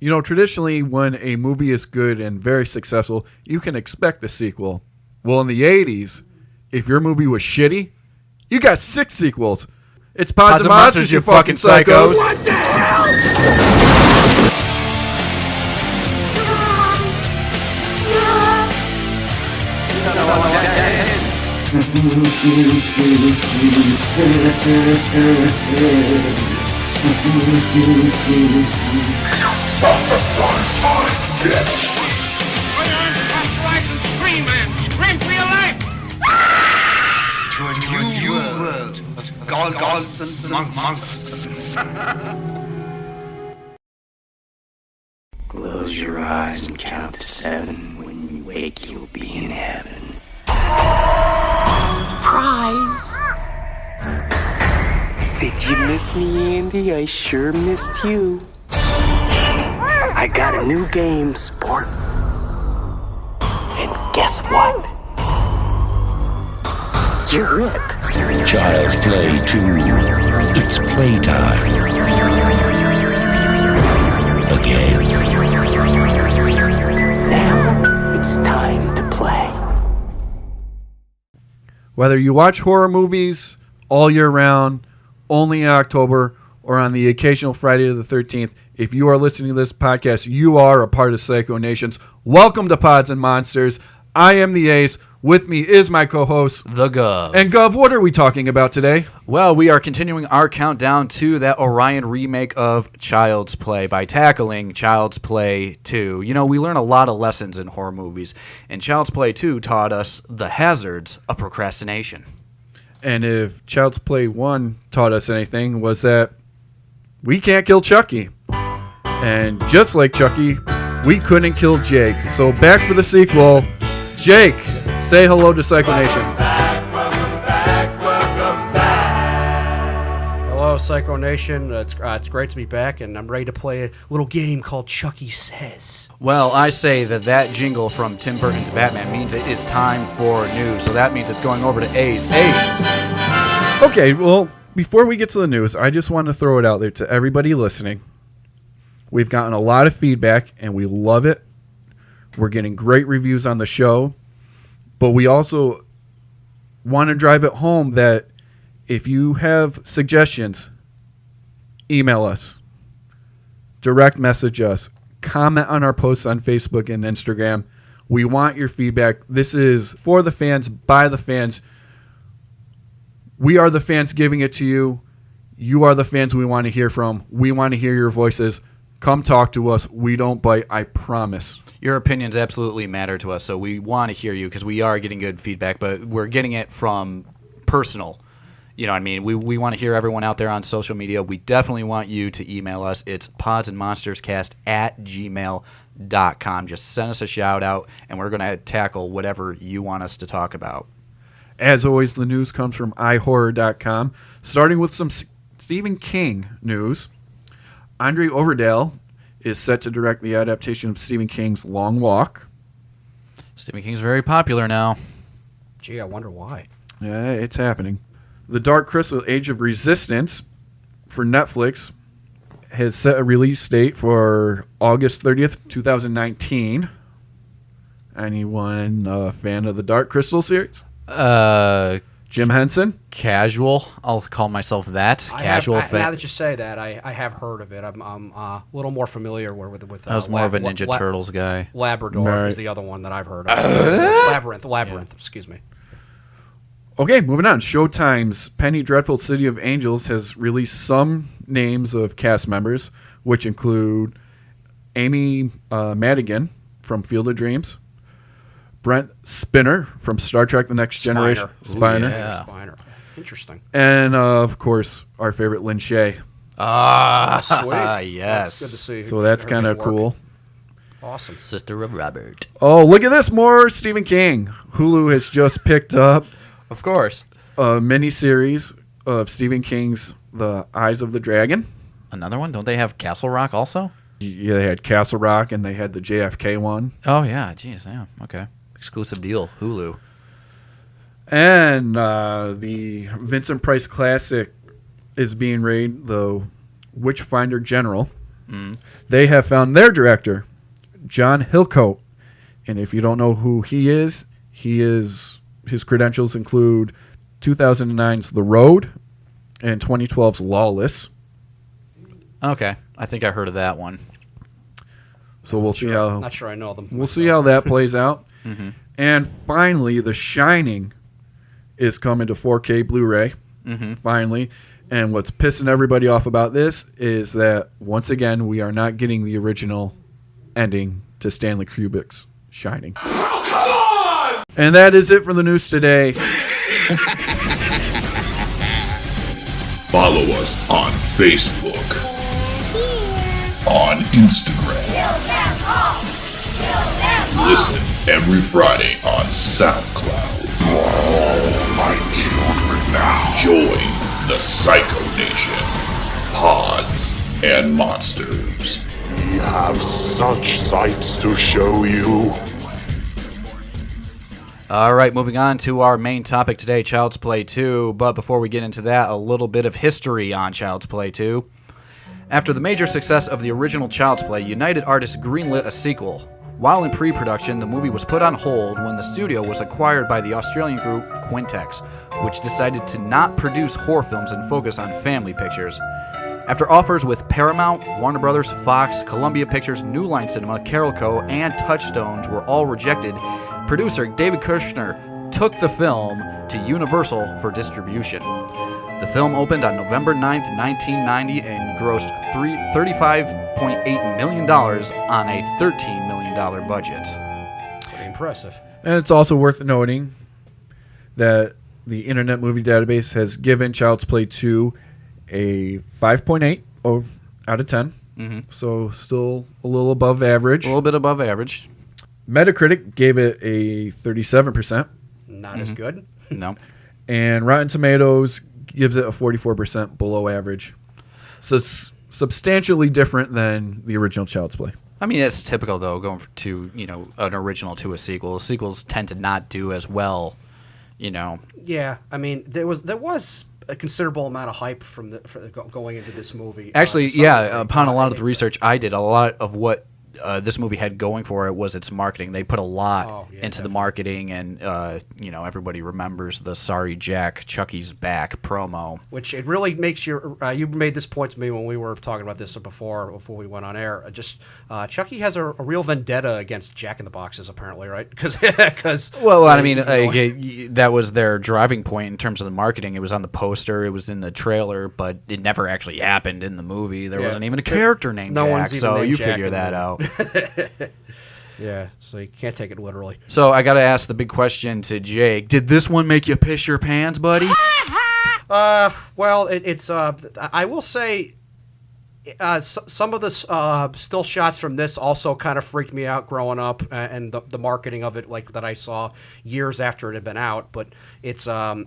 Traditionally, when a movie is good and very successful, you can expect a sequel. Well, in the 80s, if your movie was shitty, you got 6 sequels. It's Pods and Monsters, you fucking psychos. What the hell? Orion, come right and scream, man. Scream for your life. To a new world of gods and monsters. Close your eyes and count to 7. When you wake, you'll be in heaven. Surprise! Did you miss me, Andy? I sure missed you. I got a new game, sport. And guess what? You're it. Child's Play 2. It's playtime. Again. Now it's time to play. Whether you watch horror movies all year round, only in October, or on the occasional Friday the 13th, if you are listening to this podcast, you are a part of Psycho Nations. Welcome to Pods and Monsters. I am the Ace. With me is my co-host, The Gov. And Gov, what are we talking about today? Well, we are continuing our countdown to that Orion remake of Child's Play by tackling Child's Play 2. We learn a lot of lessons in horror movies, and Child's Play 2 taught us the hazards of procrastination. And if Child's Play 1 taught us anything, was that we can't kill Chucky. And just like Chucky, we couldn't kill Jake. So back for the sequel. Jake, say hello to Psycho Nation. Hello, Psycho Nation. It's great to be back, and I'm ready to play a little game called Chucky Says. Well, I say that jingle from Tim Burton's Batman means it is time for news. So that means it's going over to Ace. Ace! Okay, well, before we get to the news, I just want to throw it out there to everybody listening. We've gotten a lot of feedback, and we love it. We're getting great reviews on the show, but we also want to drive it home that if you have suggestions, email us, direct message us, comment on our posts on Facebook and Instagram. We want your feedback. This is for the fans, by the fans. We are the fans giving it to you. You are the fans we want to hear from. We want to hear your voices. Come talk to us. We don't bite, I promise. Your opinions absolutely matter to us, so we want to hear you because we are getting good feedback, but we're getting it from personal. You know what I mean? We want to hear everyone out there on social media. We definitely want you to email us. It's podsandmonsterscast@gmail.com. Just send us a shout out, and we're going to tackle whatever you want us to talk about. As always, the news comes from iHorror.com, starting with some Stephen King news. Andre Overdale is set to direct the adaptation of Stephen King's Long Walk. Stephen King's very popular now. Gee, I wonder why. Yeah, it's happening. The Dark Crystal Age of Resistance for Netflix has set a release date for August 30th, 2019. Anyone a fan of the Dark Crystal series? Jim Henson? Casual. I'll call myself that. Casual fan. Now that you say that, I have heard of it. I'm a little more familiar with I was more of a Ninja Turtles guy. Labrador is the other one that I've heard of. Labyrinth, excuse me. Okay, moving on. Showtime's Penny Dreadful City of Angels has released some names of cast members, which include Amy Madigan from Field of Dreams, Brent Spiner from Star Trek The Next Generation. Spiner. Yeah. Spiner. Interesting. And, of course, our favorite Lynn Shay. Sweet. Yes. That's good to see. So that's kind of cool. Awesome. Sister of Robert. Oh, look at this. More Stephen King. Hulu has just picked up Of course. a mini-series of Stephen King's The Eyes of the Dragon. Another one? Don't they have Castle Rock also? Yeah, they had Castle Rock and they had the JFK one. Oh, yeah. Jeez, yeah. Okay. Exclusive deal. Hulu. And the Vincent Price classic is being rated, the Witchfinder General. They have found their director, John Hillcoat. And if you don't know who he is, his credentials include 2009's The Road and 2012's Lawless. Okay, I think I heard of that one. So we'll see how. Not sure I know them. We'll see how that plays out. And finally, The Shining is coming to 4K Blu-ray. Finally. And what's pissing everybody off about this is that, once again, we are not getting the original ending to Stanley Kubrick's Shining. Oh, come on! And that is it for the news today. Follow us on Facebook, on Instagram. Listen every Friday on SoundCloud. All my children now. Join the Psycho Nation. Pods and monsters. We have such sights to show you. All right, moving on to our main topic today, Child's Play 2. But before we get into that, a little bit of history on Child's Play 2. After the major success of the original Child's Play, United Artists greenlit a sequel. While in pre-production, the movie was put on hold when the studio was acquired by the Australian group Quintex, which decided to not produce horror films and focus on family pictures. After offers with Paramount, Warner Brothers, Fox, Columbia Pictures, New Line Cinema, Carolco, and Touchstones were all rejected, producer David Kushner took the film to Universal for distribution. The film opened on November 9th, 1990 and grossed $35.8 million on a $13 million budget. Pretty impressive. And it's also worth noting that the Internet Movie Database has given Child's Play 2 a 5.8 out of 10. So still a little above average. A little bit above average. Metacritic gave it a 37%. Not as good. No. And Rotten Tomatoes gives it a 44% below average. So it's substantially different than the original Child's Play. I mean, it's typical, though, going to, an original to a sequel. Sequels tend to not do as well, Yeah, I mean, there was a considerable amount of hype for going into this movie. Actually, upon a lot of the research I did, a lot of what this movie had going for it was its marketing. They put a lot into the marketing, and everybody remembers the "Sorry Jack, Chucky's back" promo. Which it really makes you. You made this point to me when we were talking about this before we went on air. Chucky has a real vendetta against Jack in the Boxes, apparently, right? Because that was their driving point in terms of the marketing. It was on the poster, it was in the trailer, but it never actually happened in the movie. There wasn't even a character named Jack, so you figure that out. Yeah, so you can't take it literally. So I got to ask the big question to Jake. Did this one make you piss your pants, buddy? Well, it's I will say some of the still shots from this also kind of freaked me out growing up, and the marketing of it, like that I saw years after it had been out. But it's I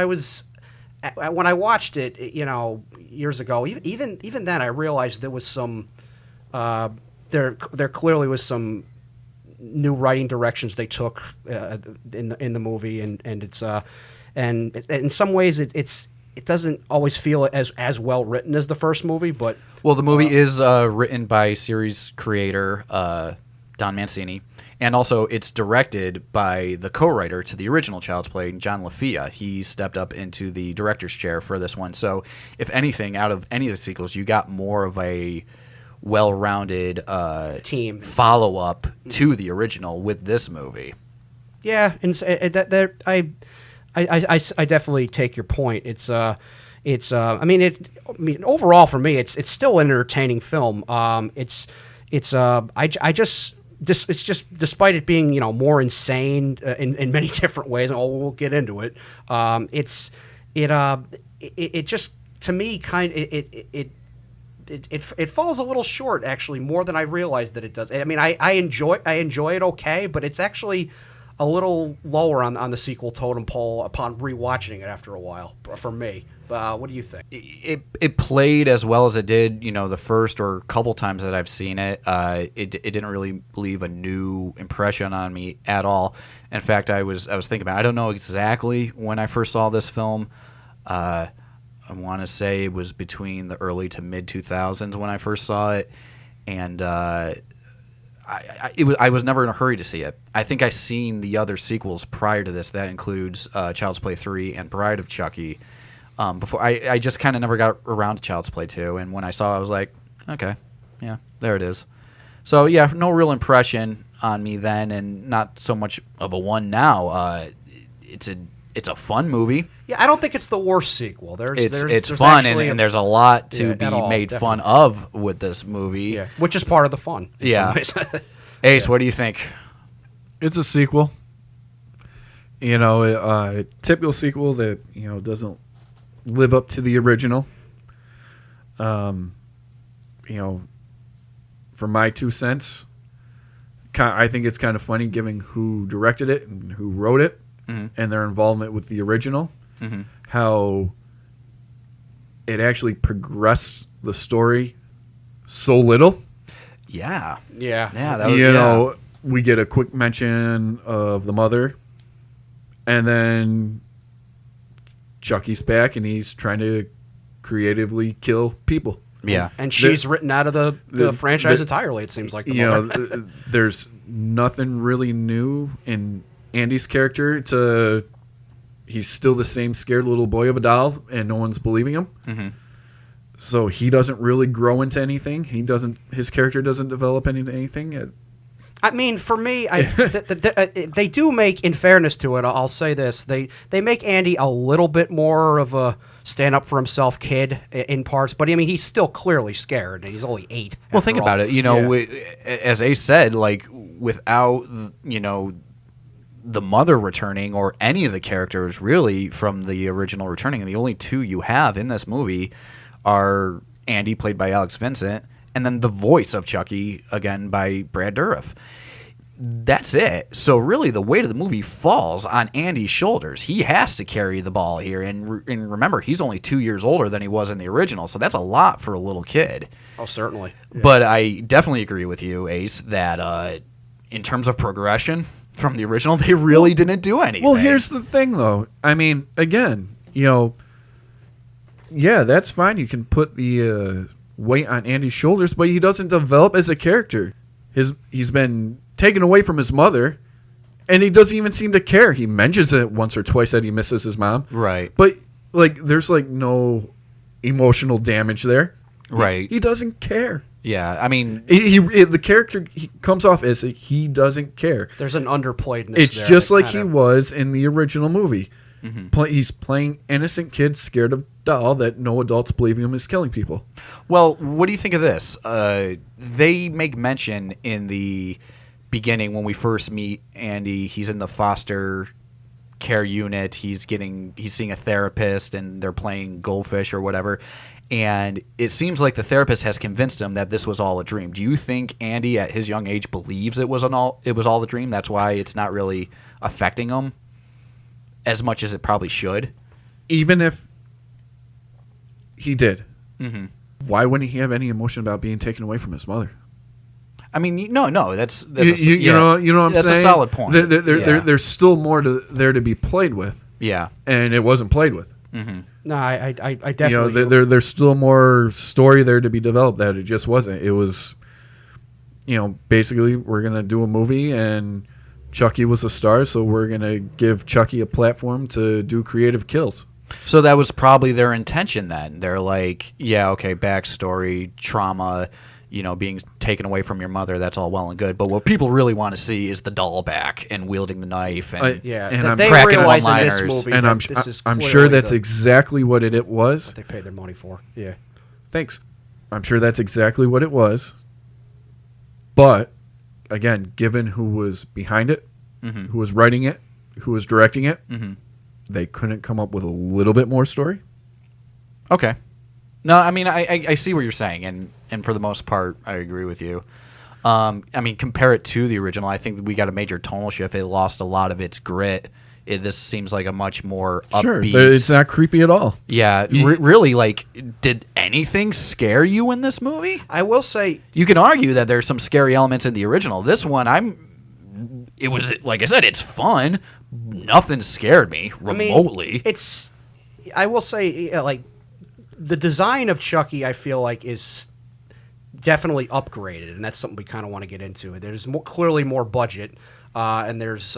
was when I watched it, years ago. Even then, I realized there was some there clearly was some new writing directions they took in the movie, and it's and in some ways it doesn't always feel as well written as the first movie, but the movie is written by series creator Don Mancini, and also it's directed by the co-writer to the original Child's Play, John LaFia. He stepped up into the director's chair for this one. So if anything, out of any of the sequels, you got more of a well-rounded team follow-up to the original with this movie. Yeah, and I definitely take your point. I mean, overall for me, it's still an entertaining film. It's just despite it being more insane in many different ways. And we'll get into it. It just to me it falls a little short, actually, more than I realized that it does. I mean, I enjoy it okay, but it's actually a little lower on the sequel totem pole upon rewatching it after a while for me. What do you think? It played as well as it did, the first or couple times that I've seen it. It didn't really leave a new impression on me at all. In fact, I was thinking about it. I don't know exactly when I first saw this film. want to say it was between the early to mid 2000s when I first saw it, and I was never in a hurry to see it. I think I seen the other sequels prior to this. That includes Child's Play 3 and Bride of Chucky. Before I just kind of never got around to Child's Play 2, and when I saw it, I was like, okay, yeah, there it is. So yeah, no real impression on me then, and not so much of a one now. It's a fun movie. Yeah, I don't think it's the worst sequel. It's fun, and there's a lot to be made definitely. fun of with this movie. Yeah, which is part of the fun. in Yeah. some ways. Ace, what do you think? It's a sequel. You know, a typical sequel that, you know, doesn't live up to the original. You know, for my 2 cents, I think it's kind of funny given who directed it and who wrote it and their involvement with the original, how it actually progressed the story so little. Yeah. Yeah. Yeah. That was, You know, we get a quick mention of the mother, and then Chucky's back, and he's trying to creatively kill people. Yeah. And she's written out of the franchise entirely, it seems like. The You mother. know, there's nothing really new in Andy's character. He's still the same scared little boy of a doll, and no one's believing him. Mm-hmm. So he doesn't really grow into anything. His character doesn't develop into anything. I mean, for me, they do make, in fairness to it, I'll say this: they make Andy a little bit more of a stand up for himself kid in parts, but I mean, he's still clearly scared, and he's only 8. Well, think about it. You know, as Ace said, like without the mother returning or any of the characters really from the original returning, and the only 2 you have in this movie are Andy, played by Alex Vincent, and then the voice of Chucky, again, by Brad Dourif. That's it. So really the weight of the movie falls on Andy's shoulders. He has to carry the ball here. And remember, he's only 2 years older than he was in the original, so that's a lot for a little kid. Oh, certainly. Yeah. But I definitely agree with you, Ace, that in terms of progression from the original, they really didn't do anything. Well, here's the thing, though. I mean, again, you know, yeah, that's fine. You can put the weight on Andy's shoulders, but he doesn't develop as a character. He's been taken away from his mother, and he doesn't even seem to care. He mentions it once or twice that he misses his mom. Right. But, like, there's, like, no emotional damage there. Right. He doesn't care. Yeah, I mean, The character comes off as he doesn't care. There's an underplayedness. It's there just that like kinda- he was in the original movie. He's playing innocent kid scared of doll that no adults believing him is killing people. well, what do you think of this? They make mention in the beginning when we first meet Andy. He's in the foster care unit. He's seeing a therapist, and they're playing goldfish or whatever. And it seems like the therapist has convinced him that this was all a dream. Do you think Andy, at his young age, believes it was all a dream? That's why it's not really affecting him as much as it probably should. Even if he did, why wouldn't he have any emotion about being taken away from his mother? I mean, no, that's You know what I'm that's saying? a solid point. There's still more there to be played with, yeah. and it wasn't played with. No, I You definitely. know, there's still more story there to be developed that it just wasn't. It was, you know, basically we're gonna do a movie, and Chucky was a star, so we're gonna give Chucky a platform to do creative kills. So that was probably their intention then. They're like, yeah, okay, backstory, trauma, you know, being taken away from your mother, that's all well and good. But what people really want to see is the doll back and wielding the knife. And yeah, and that I'm they cracking realize in this one-liners. movie And that this is I'm sure clearly that's the- exactly what it was. they paid their money for. Yeah. Thanks. I'm sure that's exactly what it was. But again, given who was behind it, who was writing it, who was directing it, they couldn't come up with a little bit more story. Okay. No, I mean, I see what you're saying, and for the most part, I agree with you. I mean, compare it to the original. I think we got a major tonal shift. It lost a lot of its grit. This seems like a much more Sure, upbeat. it's not creepy at all. Yeah, really, like, did anything scare you in this movie? I will say, You can argue that there's some scary elements in the original. This one, it was, like I said, it's fun. Nothing scared me remotely. I will say, like, the design of Chucky, I feel like, is definitely upgraded, and that's something we kind of want to get into. There's clearly more budget, and there's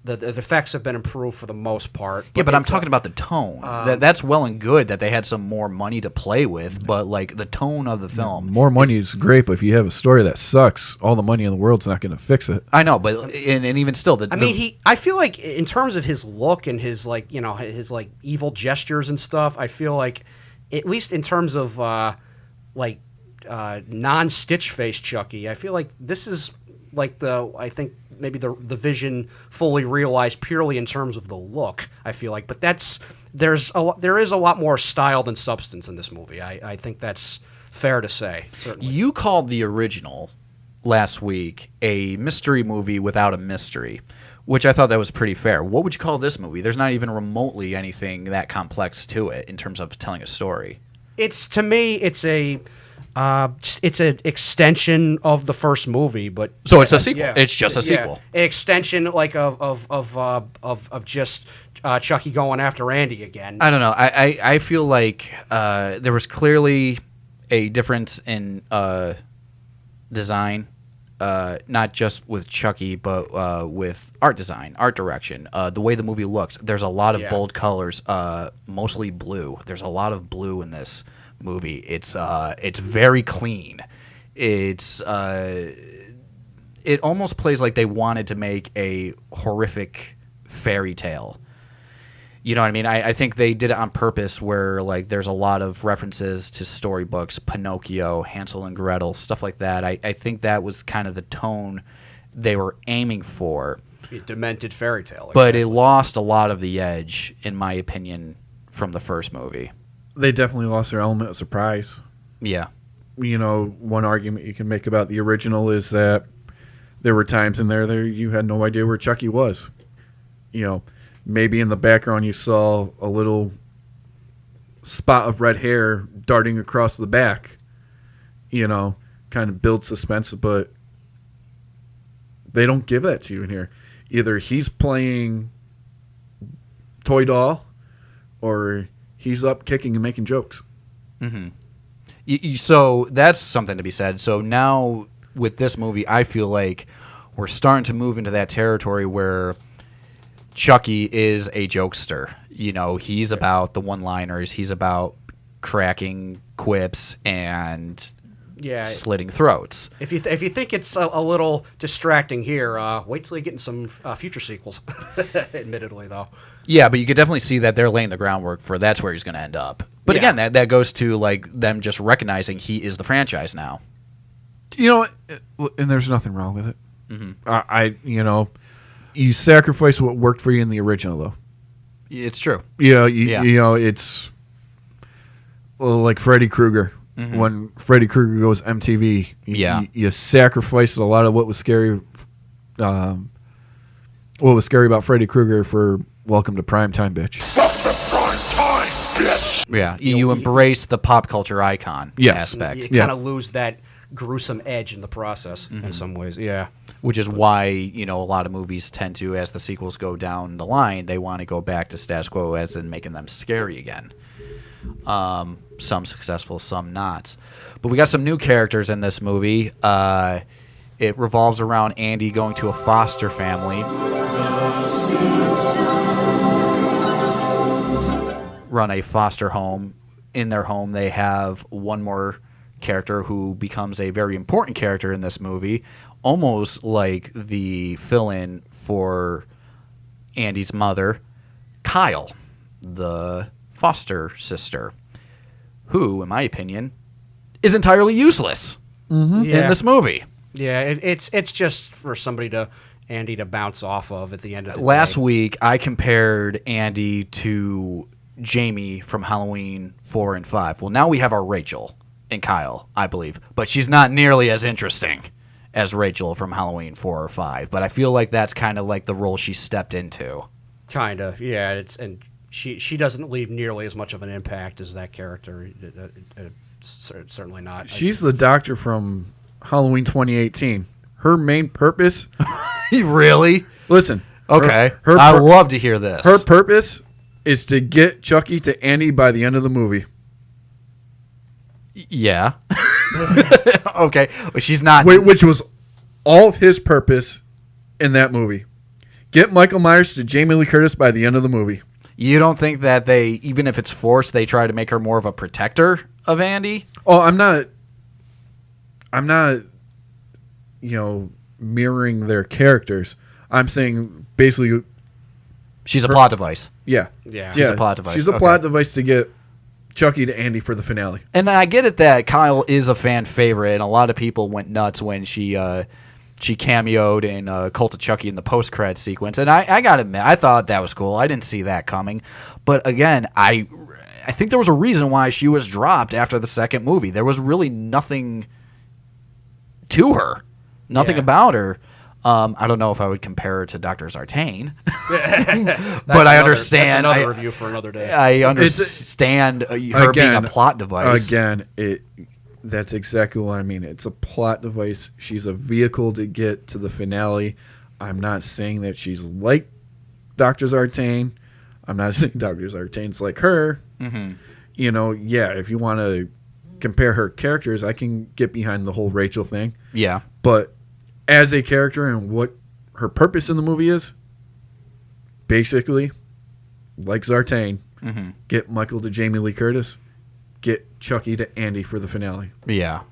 the effects have been improved for the most part. Yeah, but I'm talking about the tone. That's well and good that they had some more money to play with, but like the tone of the film. More money is great, but if you have a story that sucks, all the money in the world's not going to fix it. I know, but and even still, I feel like in terms of his look and his his evil gestures and stuff, I feel like at least in terms of non-Stitch face Chucky, I feel like this is like I think maybe the vision fully realized purely in terms of the look, I feel like. But there is a lot more style than substance in this movie. I think that's fair to say. Certainly. You called the original last week a mystery movie without a mystery, which I thought that was pretty fair. What would you call this movie? There's not even remotely anything that complex to it in terms of telling a story. To me, it's an extension of the first movie, but so it's a sequel. Yeah. It's just a sequel. An extension of just Chucky going after Andy again. I don't know. I feel like there was clearly a difference in design, not just with Chucky, but with art design, art direction, the way the movie looks. There's a lot of bold colors, mostly blue. There's a lot of blue in this movie. It's very clean. It almost plays like they wanted to make a horrific fairy tale. You know what I mean? I think they did it on purpose where like there's a lot of references to storybooks, Pinocchio, Hansel and Gretel, stuff like that. I think that was kind of the tone they were aiming for. A demented fairy tale. But it lost a lot of the edge, in my opinion, from the first movie. They definitely lost their element of surprise. Yeah. You know, one argument you can make about the original is that there were times in there you had no idea where Chucky was. You know, maybe in the background you saw a little spot of red hair darting across the back. You know, kind of build suspense, but they don't give that to you in here. Either he's playing toy doll or he's up kicking and making jokes. Mm-hmm. So that's something to be said. So now with this movie, I feel like we're starting to move into that territory where Chucky is a jokester. You know, he's about the one-liners. He's about cracking quips and slitting throats. If you think it's a little distracting here, wait till you get in some future sequels. Admittedly, though. Yeah, but you could definitely see that they're laying the groundwork for that's where he's going to end up. But again, that goes to like them just recognizing he is the franchise now. You know, and there's nothing wrong with it. Mm-hmm. You sacrifice what worked for you in the original, though. It's true. You know, it's like Freddy Krueger. Mm-hmm. When Freddy Krueger goes MTV, you sacrificed a lot of what was scary. What was scary about Freddy Krueger for Welcome to Primetime, bitch. Welcome to Primetime, bitch. Yeah, you embrace the pop culture icon aspect. You kind of lose that gruesome edge in the process in some ways. Yeah. Which is why, you know, a lot of movies tend to, as the sequels go down the line, they want to go back to status quo as in making them scary again. Some successful, some not. But we got some new characters in this movie. It revolves around Andy going to a foster family. Run a foster home. In their home, they have one more character who becomes a very important character in this movie, almost like the fill-in for Andy's mother, Kyle, the foster sister, who, in my opinion, is entirely useless in this movie. Yeah, it's just for Andy to bounce off of at the end of the Last day. week, I compared Andy to Jamie from Halloween 4 and 5. Well, now we have our Rachel and Kyle, I believe, but she's not nearly as interesting as Rachel from Halloween 4 or 5. But I feel like that's kind of like the role she stepped into. Kind of, yeah. She doesn't leave nearly as much of an impact as that character. Certainly not. She's the doctor from Halloween 2018. Her main purpose... Really? Listen. Okay. I love to hear this. Her purpose is to get Chucky to Andy by the end of the movie. Yeah. Okay. Well, she's not. Which was all of his purpose in that movie. Get Michael Myers to Jamie Lee Curtis by the end of the movie. You don't think that they, even if it's forced, they try to make her more of a protector of Andy? Oh, I'm not, mirroring their characters. I'm saying basically, She's a plot device. yeah. She's a plot device. She's a Okay. plot device to get Chucky to Andy for the finale. And I get it that Kyle is a fan favorite, and a lot of people went nuts when she cameoed in Cult of Chucky in the post-credit sequence. And I gotta admit, I thought that was cool. I didn't see that coming. But again, I think there was a reason why she was dropped after the second movie. There was really nothing to her. Nothing about her. I don't know if I would compare her to Dr. Zartane. But I understand. That's another review for another day. I understand her being a plot device. Again, that's exactly what I mean. It's a plot device. She's a vehicle to get to the finale. I'm not saying that she's like Dr. Zartane. I'm not saying Dr. Zartane's like her. Mm-hmm. If you want to compare her characters, I can get behind the whole Rachel thing. Yeah. But as a character and what her purpose in the movie is, basically, like Zartane, get Michael to Jamie Lee Curtis, get Chucky to Andy for the finale. Yeah.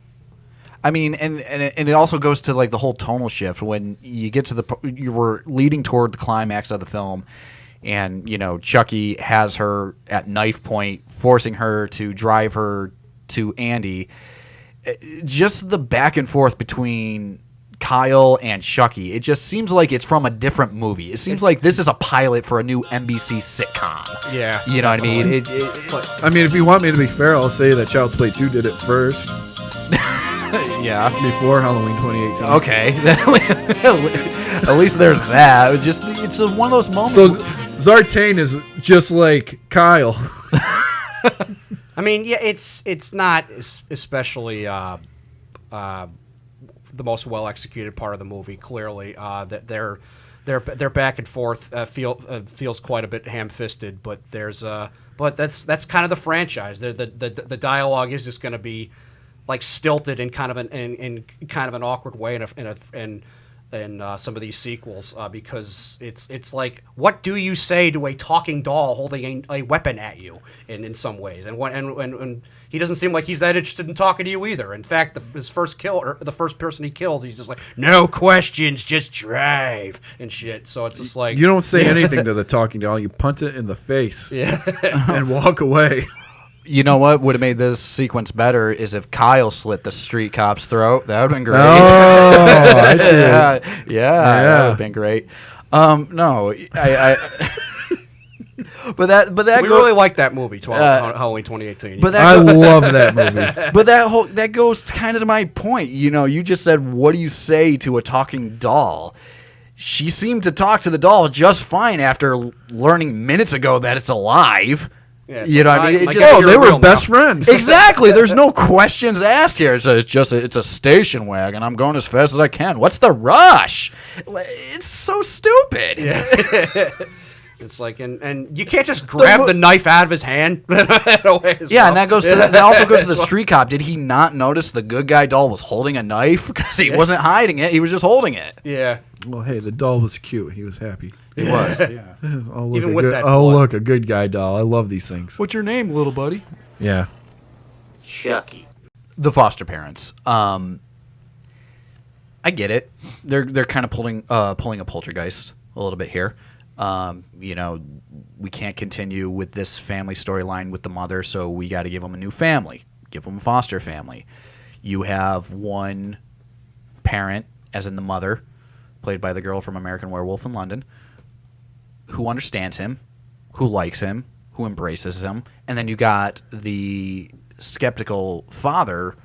I mean, and it also goes to like the whole tonal shift when you get to you were leading toward the climax of the film, and Chucky has her at knife point, forcing her to drive her to Andy. Just the back and forth between Kyle and Chucky, it just seems like it's from a different movie. It seems like this is a pilot for a new NBC sitcom. Yeah. You know what I mean? I mean, if you want me to be fair, I'll say that Child's Play 2 did it first. Yeah. Before Halloween 2018. Okay. At least there's that. It's one of those moments. So Zartane is just like Kyle. I mean, yeah, it's not especially the most well executed part of the movie. Clearly, that their back and forth feels quite a bit ham fisted. But that's kind of the franchise. The dialogue is just going to be like stilted in kind of an awkward way in some of these sequels because it's like, what do you say to a talking doll holding a weapon at you in some ways, and he doesn't seem like he's that interested in talking to you either. In fact, his first kill, or the first person he kills, he's just like, no questions, just drive and shit. So it's just like, you don't say anything to the talking doll, you punt it in the face and walk away. You know what would have made this sequence better is if Kyle slit the street cop's throat. That would have been great. Oh, I see. That would have been great. No, but that we really like that movie, Halloween 2018. But I love that movie. But that goes kind of to my point. You just said, what do you say to a talking doll? She seemed to talk to the doll just fine after learning minutes ago that it's alive. Yeah, you know what I mean? They were best friends. Exactly. There's no questions asked here. It's a station wagon. I'm going as fast as I can. What's the rush? It's so stupid. Yeah. It's like, and you can't just grab the knife out of his hand. And that also goes to the street cop. Did he not notice the good guy doll was holding a knife? Because he wasn't hiding it. He was just holding it. Yeah. Well, hey, the doll was cute. He was happy. He was, yeah. Even with that blood. Look, a good guy doll. I love these things. What's your name, little buddy? Yeah. Chucky. The foster parents. I get it. They're kind of pulling a poltergeist a little bit here. We can't continue with this family storyline with the mother, so we got to give them a new family. Give them a foster family. You have one parent, as in the mother, played by the girl from American Werewolf in London, who understands him, who likes him, who embraces him, and then you got the skeptical father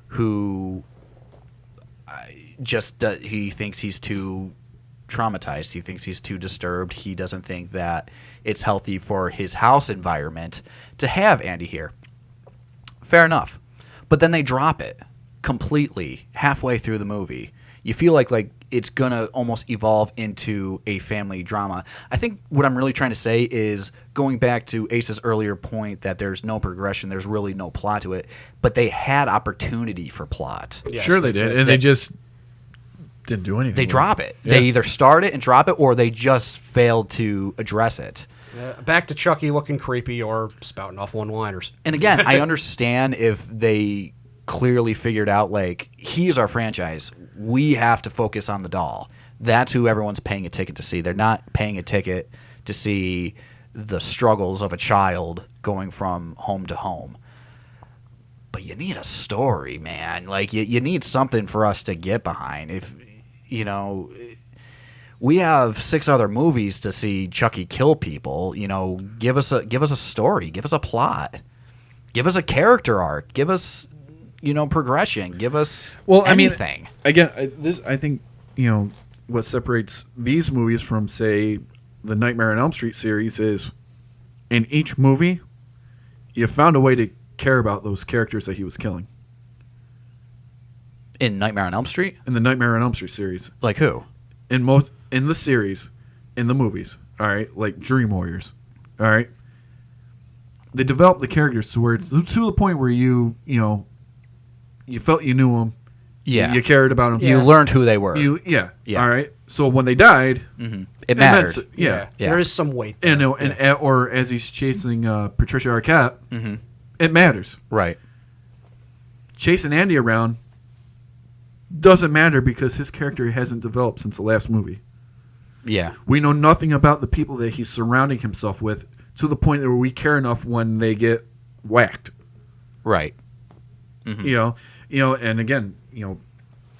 who he thinks he's too traumatized. He thinks he's too disturbed. He doesn't think that it's healthy for his house environment to have Andy here. Fair enough. But then they drop it completely halfway through the movie. you feel like it's gonna almost evolve into a family drama. I think what I'm really trying to say is going back to Ace's earlier point that there's no progression, there's really no plot to it, but they had opportunity for plot. Yes, Sure they did, and they just didn't do anything. They with drop it. Yeah. They either start it and drop it, or they just failed to address it. Back to Chucky looking creepy or spouting off one-liners. And again, I understand if they clearly figured out, like, he's our franchise. We have to focus on the doll. That's who everyone's paying a ticket to see. They're not paying a ticket to see the struggles of a child going from home to home. But you need a story, man. Like, you need something for us to get behind. If, you know, we have 6 other movies to see Chucky kill people. You know, give us a story. Give us a plot. Give us a character arc. Give us, you know, progression. Give us anything. Again, I think, you know, what separates these movies from, say, the Nightmare on Elm Street series is in each movie, you found a way to care about those characters that he was killing. In Nightmare on Elm Street? In the Nightmare on Elm Street series. Like who? In the series, in the movies, all right, like Dream Warriors, all right. They developed the characters to the point where you felt you knew them, Yeah. you cared about them, You learned who they were. yeah, Yeah. all right. So when they died, It mattered. yeah. There is some weight there. Or as he's chasing Patricia Arquette, it matters. Right. Chasing Andy around doesn't matter because his character hasn't developed since the last movie. Yeah. We know nothing about the people that he's surrounding himself with to the point where we care enough when they get whacked. Right. You know, and again, you know,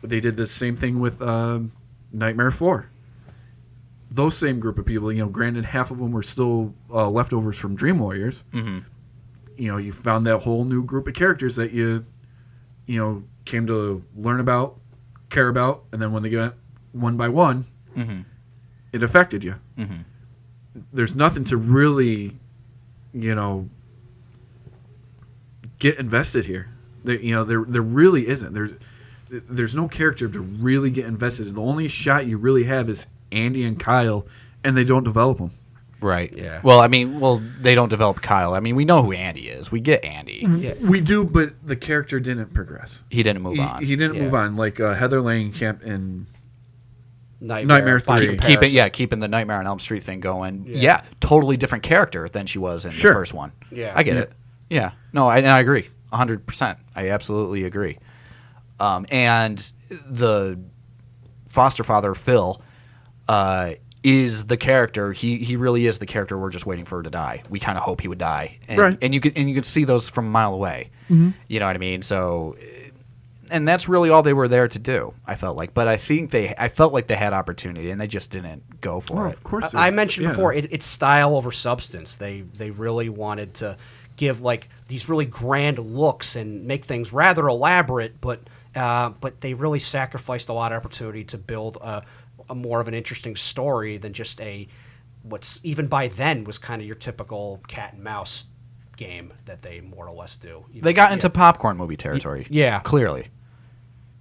they did the same thing with Nightmare 4. Those same group of people, you know, granted half of them were still leftovers from Dream Warriors. You know, you found that whole new group of characters that you know, came to learn about, care about, and then when they got one by one, it affected you. There's nothing to really, you know, get invested here. There really isn't. There's no character to really get invested in. The only shot you really have is Andy and Kyle, and they don't develop them. Right. Yeah. Well, they don't develop Kyle. I mean, we know who Andy is. We get Andy. Yeah. We do, but the character didn't progress. He didn't move on. He didn't move on like Heather Langenkamp in Nightmare by 3. Keeping the Nightmare on Elm Street thing going. Yeah, totally different character than she was in the first one. Yeah. I get it. Yeah. No, and I agree 100%. I absolutely agree. And the foster father, Phil, is the character. He really is the character. We're just waiting for her to die. We kind of hope he would die, and, Right. and you could see those from a mile away. You know what I mean? So, and that's really all they were there to do. I felt like, but I felt like they had opportunity, and they just didn't go for Well, it. of course. I mentioned before, it's style over substance. They really wanted to give like these really grand looks and make things rather elaborate, but they really sacrificed a lot of opportunity to build a more of an interesting story than just what's even by then was kind of your typical cat and mouse game that they more or less do. They got into popcorn movie territory. Yeah. Clearly.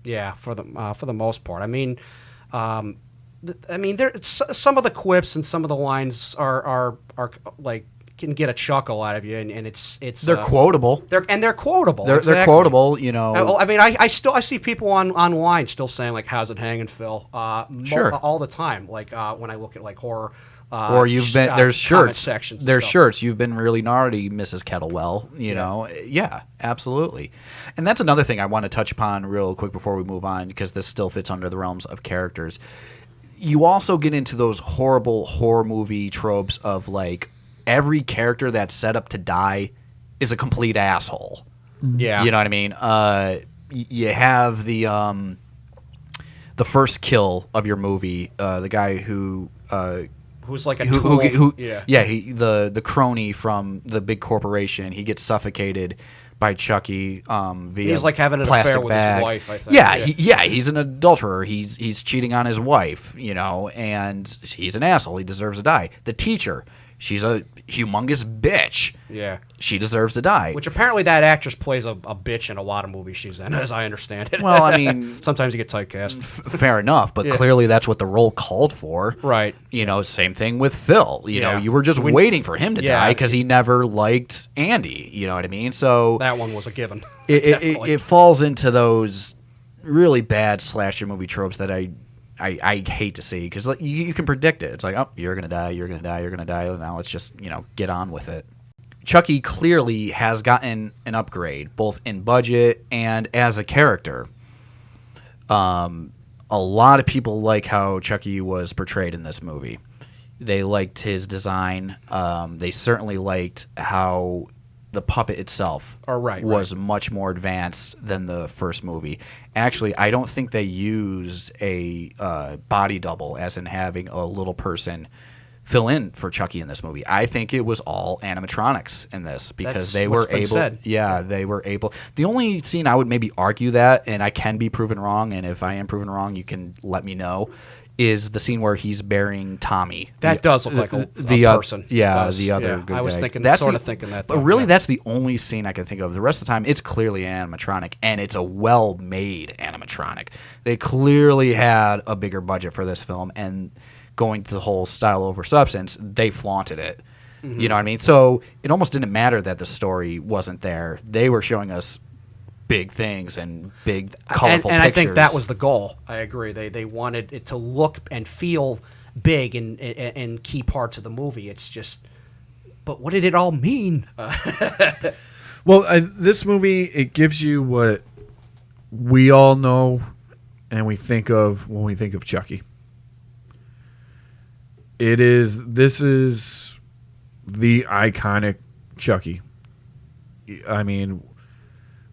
Yeah, for the most part. I mean, there some of the quips and some of the lines are like can get a chuckle out of you, and it's They're quotable. They're quotable. They're exactly. quotable, you know. I mean, I see people online still saying like, "How's it hanging, Phil?" Sure. All the time. Like when I look at like horror. Or there's comment shirts. sections and There's stuff. shirts. You've been really naughty, Mrs. Kettlewell. You know, yeah, absolutely. And that's another thing I want to touch upon real quick before we move on, because this still fits under the realms of characters. You also get into those horrible horror movie tropes of like every character that's set up to die is a complete asshole. Yeah, You know what I mean? You have the first kill of your movie, the guy who. who's like a who tool. the crony from the big corporation. He gets suffocated by Chucky via He's like having an plastic affair with bag. his wife, I think. Yeah, he's an adulterer. He's cheating on his wife, you know, and he's an asshole. He deserves to die. The teacher, She's a humongous bitch. Yeah. She deserves to die. Which apparently that actress plays a bitch in a lot of movies she's in, as I understand it. Well, I mean... sometimes you get typecast. Fair enough, but clearly that's what the role called for. Right. You know, same thing with Phil. You know, you were just waiting for him to die because he never liked Andy. You know what I mean? So that one was a given. It falls into those really bad slasher movie tropes that I hate to see because like, you can predict it. It's like, oh, you're going to die, you're going to die, you're going to die. Now let's just, get on with it. Chucky clearly has gotten an upgrade, both in budget and as a character. A lot of people like how Chucky was portrayed in this movie. They liked his design. They certainly liked how the puppet itself was much more advanced than the first movie. Actually, I don't think they used a body double, as in having a little person fill in for Chucky in this movie. I think it was all animatronics in this because they were able. They were able. The only scene I would maybe argue that, and I can be proven wrong, and if I am proven wrong, you can let me know, is the scene where he's burying Tommy. That does look like a person. Yeah, the other good guy. I was thinking, thinking that. But really, that's the only scene I can think of. The rest of the time, it's clearly an animatronic, and it's a well-made animatronic. They clearly had a bigger budget for this film, and going to the whole style over substance, they flaunted it. Mm-hmm. You know what I mean? So it almost didn't matter that the story wasn't there. They were showing us big things and big colorful and pictures. I think that was the goal. I agree. They wanted it to look and feel big in key parts of the movie. It's just, but what did it all mean? Well, this movie, it gives you what we all know and we think of when we think of Chucky. This is the iconic Chucky. I mean,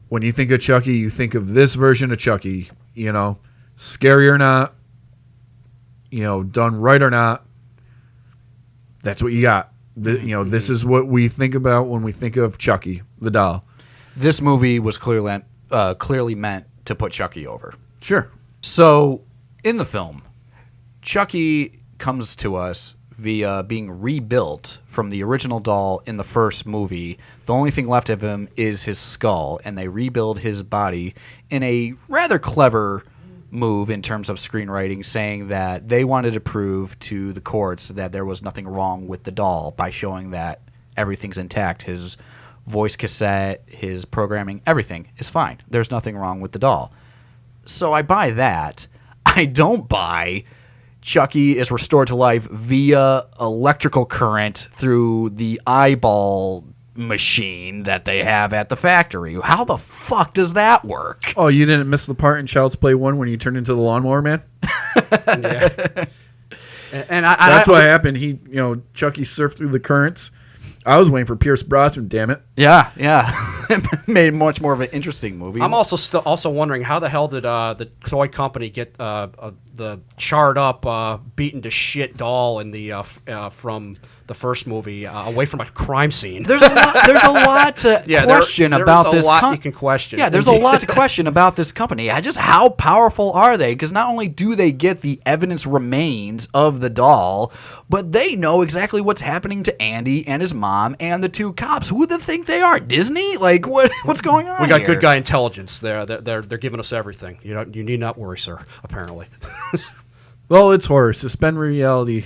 when you think of Chucky, you think of this version of Chucky, scary or not, done right or not. That's what you got. This is what we think about when we think of Chucky, the doll. This movie was clearly meant to put Chucky over. Sure. So, in the film, Chucky comes to us via being rebuilt from the original doll in the first movie. The only thing left of him is his skull, and they rebuild his body in a rather clever move in terms of screenwriting, saying that they wanted to prove to the courts that there was nothing wrong with the doll by showing that everything's intact. His voice cassette, his programming, everything is fine. There's nothing wrong with the doll. So I buy that. I don't buy Chucky is restored to life via electrical current through the eyeball machine that they have at the factory. How the fuck does that work? Oh, you didn't miss the part in Child's Play 1 when you turned into the lawnmower man? Yeah. And that's what happened. Chucky surfed through the currents. I was waiting for Pierce Brosnan, damn it. Yeah. It made much more of an interesting movie. I'm also wondering how the hell did the toy company get the charred up, beaten to shit doll in the from the first movie away from a crime scene? There's a lot to question about this. You can question. Yeah, there's a lot to question about this company. Just how powerful are they? Because not only do they get the evidence remains of the doll, but they know exactly what's happening to Andy and his mom and the two cops. Who do they think they are? Disney? Like what's going on? We got here? good guy intelligence. They're giving us everything. You need not worry, sir. Apparently. Well, it's horror. Suspend reality.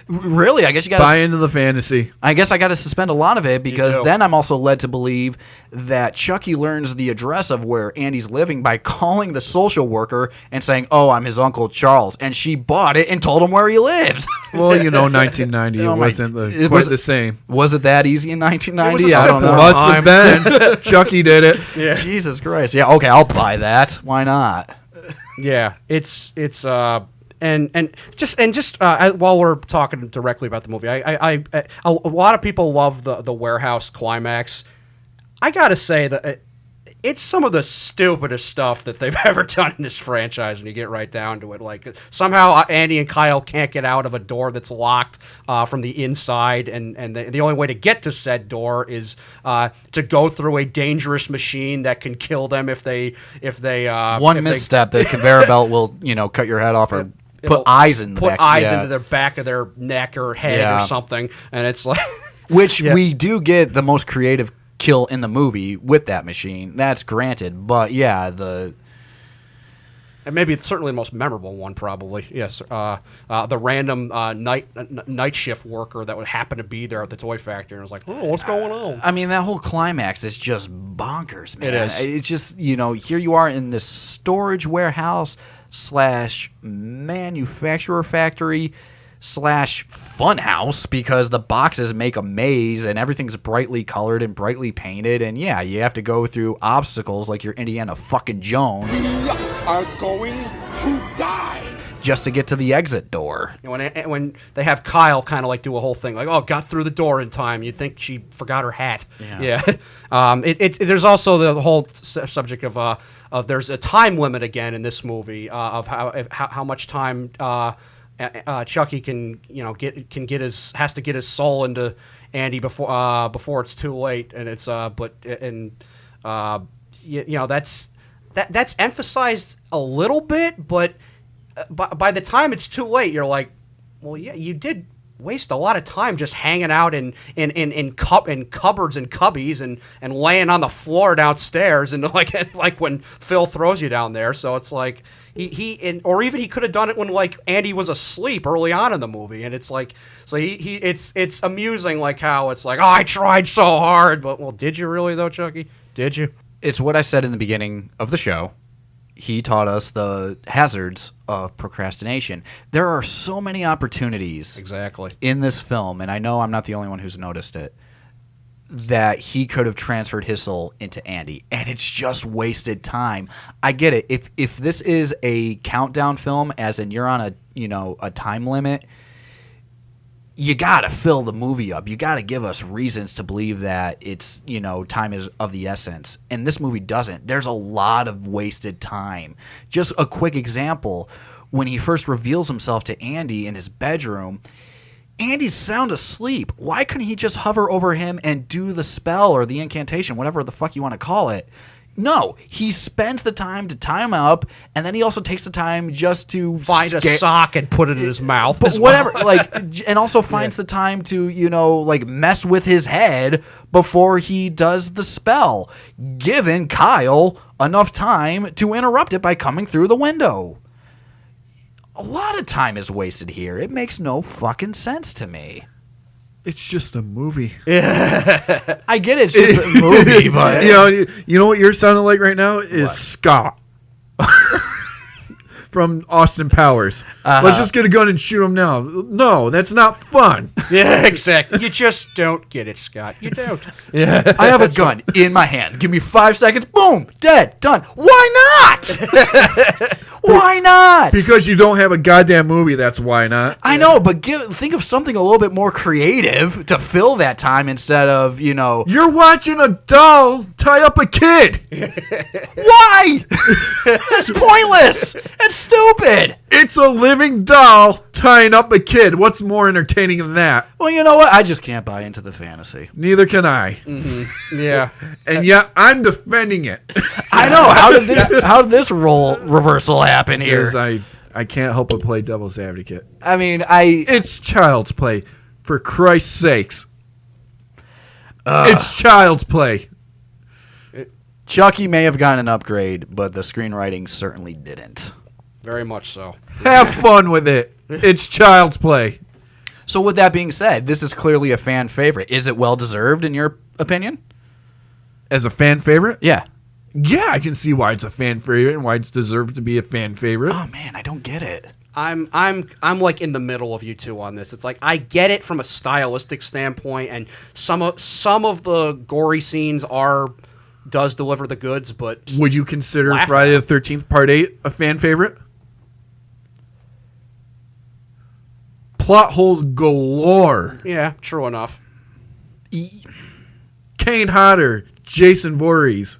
Really? I guess you got to buy into the fantasy. I guess I got to suspend a lot of it because then I'm also led to believe that Chucky learns the address of where Andy's living by calling the social worker and saying, "Oh, I'm his Uncle Charles," and she bought it and told him where he lives. Well, 1990 it wasn't quite the same. Was it that easy in 1990? I don't know. Must have been. Chucky did it. Yeah. Jesus Christ. Yeah. Okay, I'll buy that. Why not? Yeah. It's And just while we're talking directly about the movie, a lot of people love the warehouse climax. I gotta say that it's some of the stupidest stuff that they've ever done in this franchise when you get right down to it. Like, somehow Andy and Kyle can't get out of a door that's locked from the inside, and the only way to get to said door is to go through a dangerous machine that can kill them if they misstep, the conveyor belt will cut your head off or put eyes in the put back. eyes Yeah. into the back of their neck or head Yeah. or something, and it's like, Which Yeah. we do get the most creative kill in the movie with that machine. That's granted, but yeah, and maybe it's certainly the most memorable one, probably. Yes, the random night shift worker that would happen to be there at the toy factory, and was like, "Oh, what's going on?" I mean, that whole climax is just bonkers, man. It is. It's just, here you are in this storage warehouse / manufacturer factory / funhouse, because the boxes make a maze and everything's brightly colored and brightly painted, and yeah, you have to go through obstacles like you're Indiana fucking Jones Are going to die. just to get to the exit door. And when they have Kyle kind of like do a whole thing, like, "Oh, got through the door in time," you'd think she forgot her hat. Yeah. There's also the whole subject of there's a time limit again in this movie of how much time Chucky can has to get his soul into Andy before it's too late, and it's that's emphasized a little bit, but by the time it's too late, you're like, well, yeah, you did waste a lot of time just hanging out in cupboards and cubbies and laying on the floor downstairs, and like when Phil throws you down there. So it's like or even he could have done it when like Andy was asleep early on in the movie, and it's like, so it's amusing like how it's like, oh, I tried so hard, but well, did you really though, Chucky? Did you? It's what I said in the beginning of the show. He taught us the hazards of procrastination. There are so many opportunities Exactly. in this film, and I know I'm not the only one who's noticed it, that he could have transferred his soul into Andy, and it's just wasted time. I get it. If this is a countdown film, as in you're on a time limit, you gotta fill the movie up. You gotta give us reasons to believe that it's, time is of the essence. And this movie doesn't. There's a lot of wasted time. Just a quick example, when he first reveals himself to Andy in his bedroom, Andy's sound asleep. Why couldn't he just hover over him and do the spell or the incantation, whatever the fuck you want to call it? No, he spends the time to tie him up, and then he also takes the time just to Find a sock and put it in his mouth. but whatever, and also finds the time to, mess with his head before he does the spell, giving Kyle enough time to interrupt it by coming through the window. A lot of time is wasted here. It makes no fucking sense to me. It's just a movie. I get it's just a movie, but You know what you're sounding like right now is Scott from Austin Powers. Let's just get a gun and shoot him now. No, that's not fun. Yeah, exactly. You just don't get it, Scott. You don't. I have a gun in my hand. Give me 5 seconds. Boom, dead, done. Why not? Why not? Because you don't have a goddamn movie, that's why not. I know, but think of something a little bit more creative to fill that time instead of, You're watching a doll tie up a kid. Why? That's pointless. It's stupid. It's a living doll tying up a kid. What's more entertaining than that? Well, you know what? I just can't buy into the fantasy. Neither can I. Yeah. And yet I'm defending it. I know. How did this role reversal happen here? Because I can't help but play devil's advocate. I mean, It's child's play. For Christ's sakes. It's child's play. Chucky may have gotten an upgrade, but the screenwriting certainly didn't. Very much so. Have fun with it. It's child's play. So with that being said, this is clearly a fan favorite. Is it well deserved in your opinion? As a fan favorite? Yeah. Yeah, I can see why it's a fan favorite and why it's deserved to be a fan favorite. Oh man, I don't get it. I'm like in the middle of you two on this. It's like I get it from a stylistic standpoint, and some of the gory scenes does deliver the goods, but Would you consider Laugh Friday at. the 13th Part 8 a fan favorite? Plot holes galore. yeah, true enough. Kane Hodder, Jason Voorhees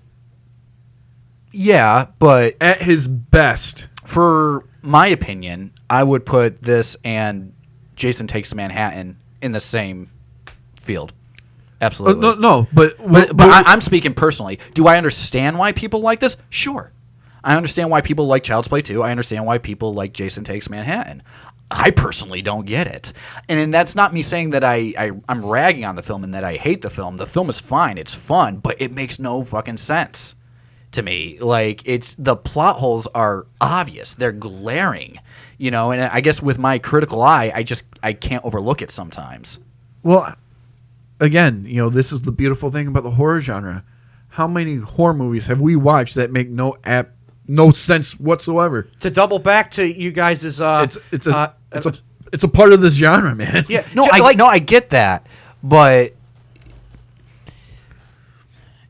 Yeah, but at his best. for my opinion, I would put this and Jason Takes Manhattan in the same field. Absolutely. No, but But I'm speaking personally. Do I understand why people like this? Sure. I understand why people like Child's Play 2. I understand why people like Jason Takes Manhattan. I personally don't get it. And that's not me saying that I'm ragging on the film and that I hate the film. The film is fine. It's fun, but it makes no fucking sense to me. Like, the plot holes are obvious. They're glaring, and I guess with my critical eye, I can't overlook it sometimes. Well, again, this is the beautiful thing about the horror genre. How many horror movies have we watched that make no sense whatsoever? To double back to you guys' It's a part of this genre, man. Yeah, I get that, but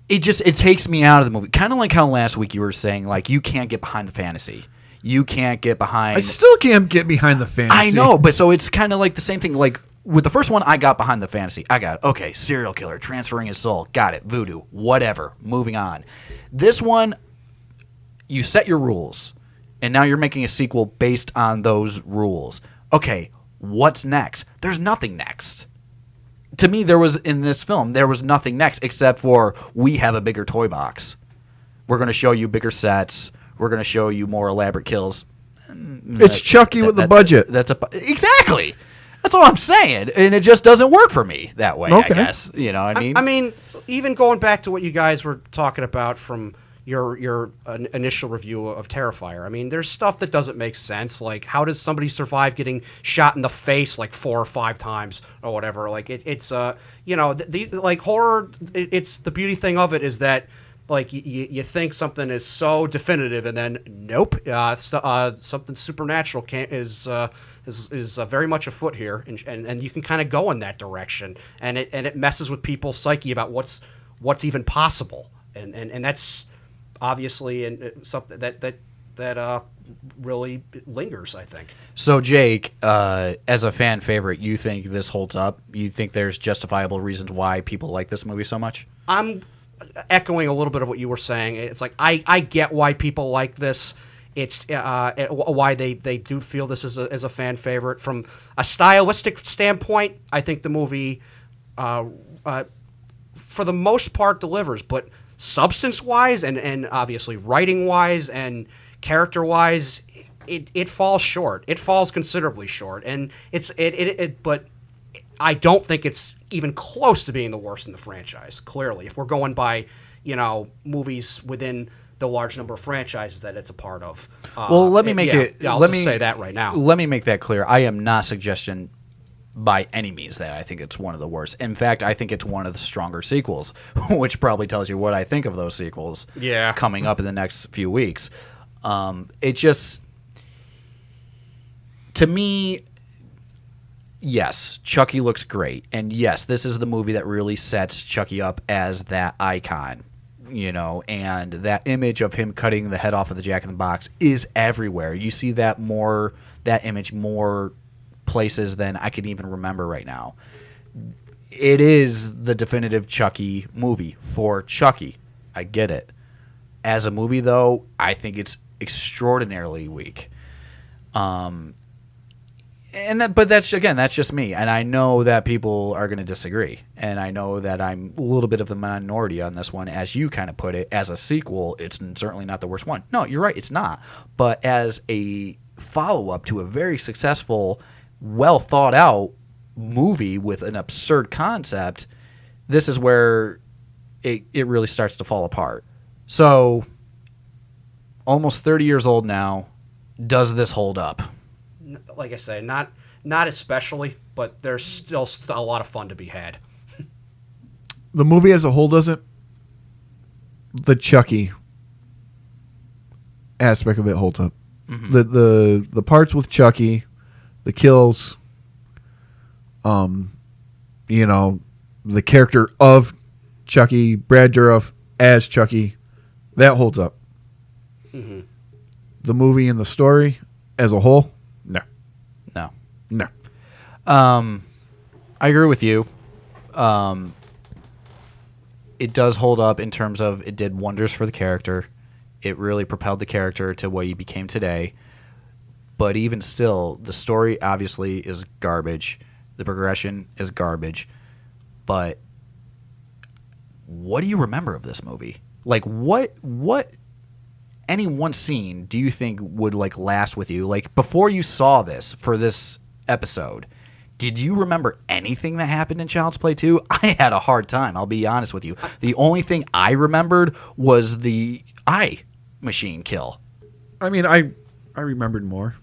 it takes me out of the movie. Kind of like how last week you were saying, like, you can't get behind the fantasy. You can't get behind. I still can't get behind the fantasy. I know, but so it's kind of like the same thing. Like with the first one, I got behind the fantasy. I got it. Okay, serial killer transferring his soul. Got it. Voodoo. Whatever. Moving on. This one, you set your rules, and now you're making a sequel based on those rules. Okay, what's next? There's nothing next. To me, in this film, there was nothing next except for we have a bigger toy box. We're going to show you bigger sets. We're going to show you more elaborate kills. It's Chucky with the budget. Exactly. That's all I'm saying, and it just doesn't work for me that way. Okay. I guess what I mean. I mean, even going back to what you guys were talking about from your initial review of Terrifier. I mean, there's stuff that doesn't make sense. Like, how does somebody survive getting shot in the face like 4 or 5 times or whatever? Like, it's like horror. It's the beauty thing of it is that, like, you think something is so definitive, and then nope, something supernatural is very much afoot here, and you can kind of go in that direction, and it messes with people's psyche about what's even possible, and that's obviously something that really lingers, I think. So, Jake, as a fan favorite, you think this holds up? You think there's justifiable reasons why people like this movie so much? I'm echoing a little bit of what you were saying. It's like I get why people like this. It's why they do feel this is a fan favorite. From a stylistic standpoint, I think the movie, for the most part, delivers. But substance-wise and obviously writing-wise and character-wise, it falls short. It falls considerably short, and but I don't think it's even close to being the worst in the franchise. Clearly, if we're going by movies within the large number of franchises that it's a part of. Well, let me make it. I'll let just me say that right now. Let me make that clear. I am not suggesting by any means that I think it's one of the worst. In fact, I think it's one of the stronger sequels, which probably tells you what I think of those sequels. Yeah. Coming up in the next few weeks. It just, to me, yes, Chucky looks great. And yes, this is the movie that really sets Chucky up as that icon, and that image of him cutting the head off of the Jack-in-the-Box is everywhere. You see that image more places than I can even remember right now. It is the definitive Chucky movie for Chucky. I get it. As a movie, though, I think it's extraordinarily weak. But that's just me, and I know that people are going to disagree, and I know that I'm a little bit of the minority on this one. As you kind of put it, as a sequel, it's certainly not the worst one. No, you're right, it's not. But as a follow-up to a very successful, well thought out movie with an absurd concept, this is where it really starts to fall apart. So, almost 30 years old now, does this hold up? Like I say, not especially, but there's still a lot of fun to be had. The movie as a whole doesn't. The Chucky aspect of it holds up. Mm-hmm. The parts with Chucky, the kills, the character of Chucky, Brad Dourif as Chucky, that holds up. Mm-hmm. The movie and the story as a whole, no. I agree with you. It does hold up in terms of it did wonders for the character. It really propelled the character to what he became today. But even still, the story obviously is garbage. The progression is garbage. But what do you remember of this movie? Like, what any one scene do you think would like last with you? Like before you saw this for this episode, did you remember anything that happened in Child's Play 2? I had a hard time, I'll be honest with you. The only thing I remembered was the eye machine kill. I mean, I remembered more.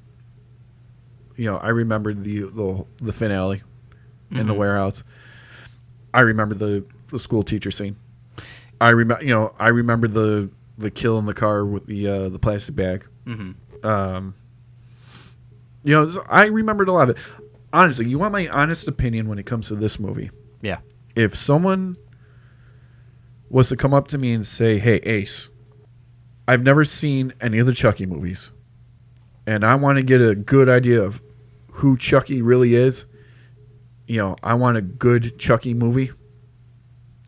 You know, I remembered the finale in the warehouse. I remember the school teacher scene. I remember the kill in the car with the plastic bag. Mm-hmm. I remembered a lot of it. Honestly, you want my honest opinion when it comes to this movie? Yeah. If someone was to come up to me and say, "Hey, Ace, I've never seen any of the Chucky movies, and I want to get a good idea of who Chucky really is. You know, I want a good Chucky movie."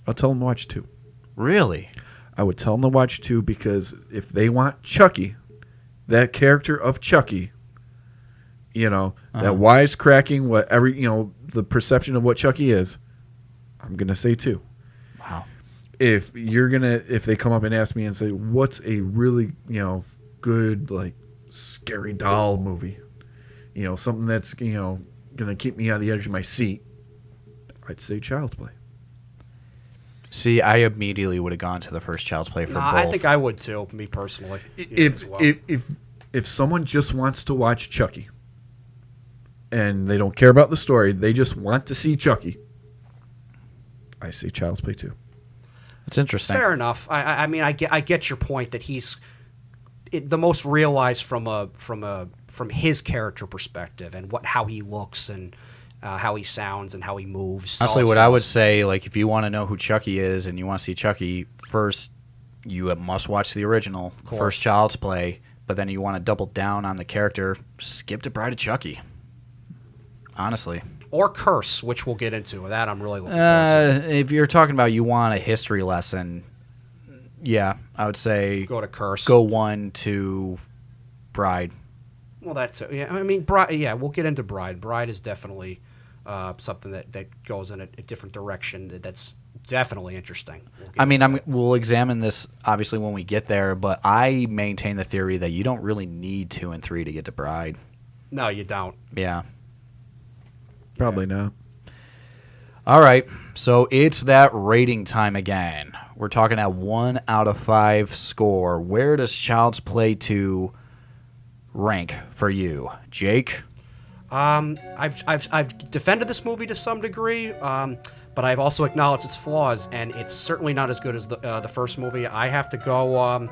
I'll tell them to watch 2. Really? I would tell them to watch 2 because if they want Chucky, that character of Chucky, that wisecracking, the perception of what Chucky is, I'm going to say 2. Wow. If they come up and ask me and say, what's a really, good, like, scary doll movie, something that's, going to keep me on the edge of my seat, I'd say Child's Play. See, I immediately would have gone to the first Child's Play for both. I think I would too, me personally. If someone just wants to watch Chucky and they don't care about the story, they just want to see Chucky, I say Child's Play 2. It's interesting. Fair enough. I mean, I get your point that he's the most realized from his character perspective and how he looks and how he sounds and how he moves. Honestly, what I would say, like, if you want to know who Chucky is and you want to see Chucky, first you must watch the original, first Child's Play, but then you want to double down on the character, skip to Bride of Chucky. Honestly. Or Curse, which we'll get into. That I'm really looking forward to. If you're talking about you want a history lesson, yeah, I would say go to Curse. Go 1 to Bride. Well, that's yeah. I mean, Bride. Yeah, we'll get into Bride. Bride is definitely something that goes in a different direction. That's definitely interesting. We'll examine this obviously when we get there, but I maintain the theory that you don't really need 2 and 3 to get to Bride. No, you don't. Yeah. Probably not. All right, so it's that rating time again. We're talking at 1 out of 5 score. Where does Child's Play 2 rank for you, Jake? I've defended this movie to some degree, but I've also acknowledged its flaws, and it's certainly not as good as the first movie. I have to go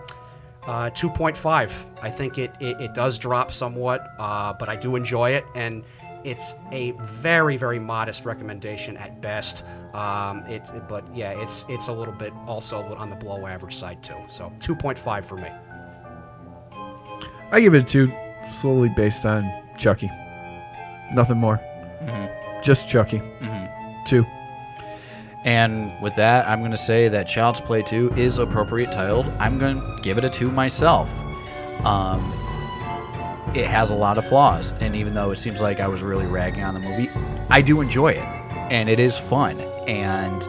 2.5. I think it does drop somewhat, but I do enjoy it, and it's a very, very modest recommendation at best. It's a little bit also on the below average side too. So 2.5 for me. I give it a 2, solely based on Chucky. Nothing more. Mm-hmm. Just Chucky. Mm-hmm. 2. And with that, I'm going to say that Child's Play 2 is appropriate titled. I'm going to give it a 2 myself. It has a lot of flaws, and even though it seems like I was really ragging on the movie, I do enjoy it, and it is fun, and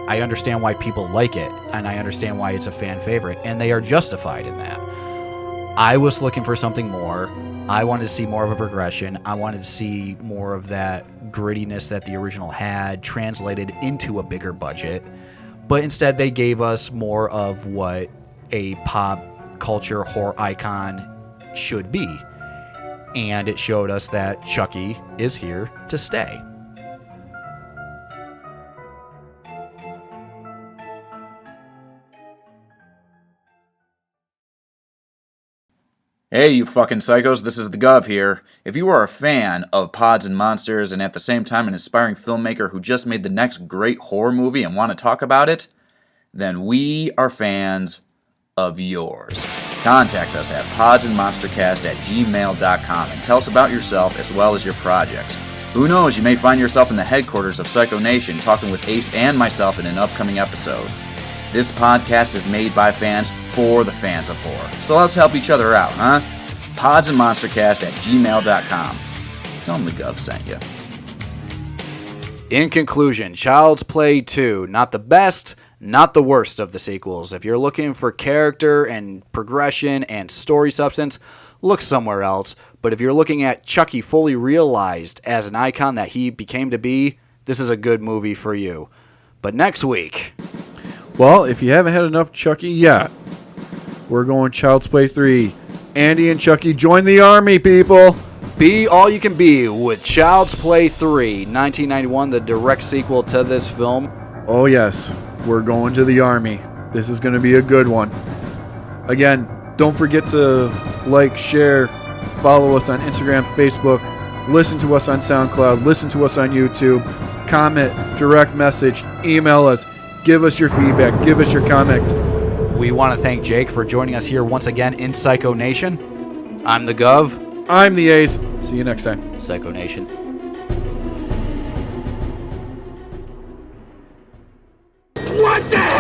I understand why people like it, and I understand why it's a fan favorite, and they are justified in that. I was looking for something more. I wanted to see more of a progression. I wanted to see more of that grittiness that the original had translated into a bigger budget, but instead they gave us more of what a pop culture horror icon should be. And it showed us that Chucky is here to stay. Hey, you fucking psychos, this is the Gov here. If you are a fan of Pods and Monsters and at the same time an aspiring filmmaker who just made the next great horror movie and want to talk about it, then we are fans of yours. Contact us at podsandmonstercast@gmail.com and tell us about yourself as well as your projects. Who knows, you may find yourself in the headquarters of Psycho Nation talking with Ace and myself in an upcoming episode. This podcast is made by fans for the fans of horror. So let's help each other out, huh? podsandmonstercast@gmail.com. Tell them the Gov sent you. In conclusion, Child's Play 2, not the best, Not the worst of the sequels. If you're looking for character and progression and story substance, look somewhere else. But if you're looking at Chucky fully realized as an icon that he became to be, this is a good movie for you. But next week... Well, if you haven't had enough Chucky yet, we're going Child's Play 3. Andy and Chucky, join the army, people! Be all you can be with Child's Play 3, 1991, the direct sequel to this film. Oh yes, we're going to the army. This is going to be a good one. Again, don't forget to like, share, follow us on Instagram, Facebook, listen to us on SoundCloud, listen to us on YouTube, comment, direct message, email us, give us your feedback, give us your comments. We want to thank Jake for joining us here once again in Psycho Nation. I'm the Gov. I'm the Ace. See you next time. Psycho Nation. What the hell?